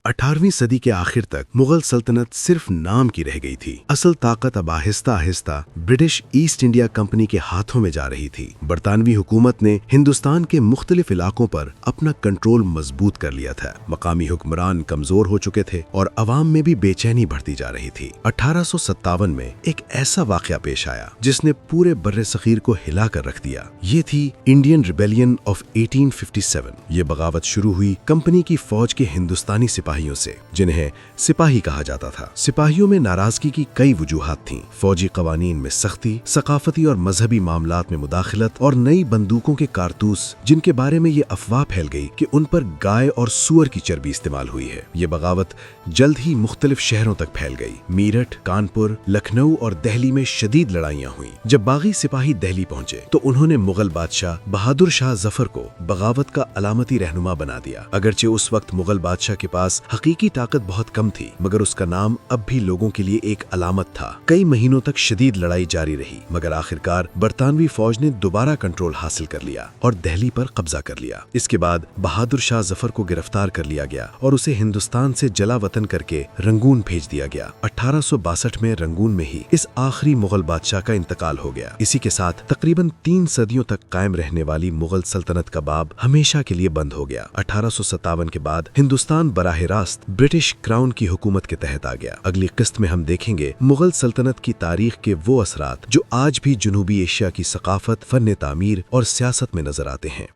18वीं सदी के आखिर तक मुगल सल्तनत सिर्फ नाम की रह गई थी। असल ताकत अब Aahista Aahista British east India company के हाथों में जा रही थी। बरतानवी हुकूमत ने हिंदुस्तान के मुख्तलिफ इलाकों पर अपना कंट्रोल मजबूत कर लिया था। मकामी हुक्मरान कमजोर हो चुके थे और अवाम में भी बेचैनी बढ़ती जा रही थी। 1857 में एक ऐसा वाकया पेश आया जिसने पूरे बर्रे सगीर को हिला कर रख दिया। ये थी इंडियन रिबेलियन ऑफ 1857। ये बगावत शुरू हुई कंपनी की फौज के हिंदुस्तानी सिपाहियों से, जिन्हें सिपाही कहा जाता था। सिपाहियों में नाराजगी की कई वजूहात थीं। फौजी कवानीन में सख्ती, सकाफती और मजहबी मामलात में मुदाखलत और नई बंदूकों के कारतूस, जिनके बारे में ये अफवाह फैल गई कि उन पर गाय और सूअर की चर्बी इस्तेमाल हुई है। ये बगावत जल्द ही मुख्तलिफ शहरों तक फैल गई। मीरठ, कानपुर, लखनऊ और दिल्ली में शदीद लड़ाइयाँ हुई। जब बागी सिपाही दिल्ली पहुंचे तो उन्होंने मुगल बादशाह बहादुर शाह जफर को बगावत का अलामती रहनुमा बना दिया। अगरचे उस वक्त मुगल बादशाह के पास हकीकी ताकत बहुत कम थी, मगर उसका नाम अब भी लोगों के लिए एक अलामत था। कई महीनों तक शदीद लड़ाई जारी रही, मगर आखिरकार बरतानवी फौज ने दोबारा कंट्रोल हासिल कर लिया और दिल्ली पर कब्जा कर लिया। इसके बाद बहादुर शाह जफर को गिरफ्तार कर लिया गया और उसे हिंदुस्तान से जला वतन करके रंगून भेज दिया गया। 1862 में रंगून में ही इस आखिरी मुगल बादशाह का इंतकाल हो गया। इसी के साथ तकरीबन 3 सदियों तक कायम रहने वाली मुगल सल्तनत का बाब हमेशा के लिए बंद हो गया। 1857 के बाद हिंदुस्तान बराह रास्त ब्रिटिश क्राउन की हुकूमत के तहत आ गया। अगली किस्त में हम देखेंगे मुगल सल्तनत की तारीख के वो असरात जो आज भी जनूबी एशिया की सकाफत, फन तामीर और सियासत में नजर आते हैं।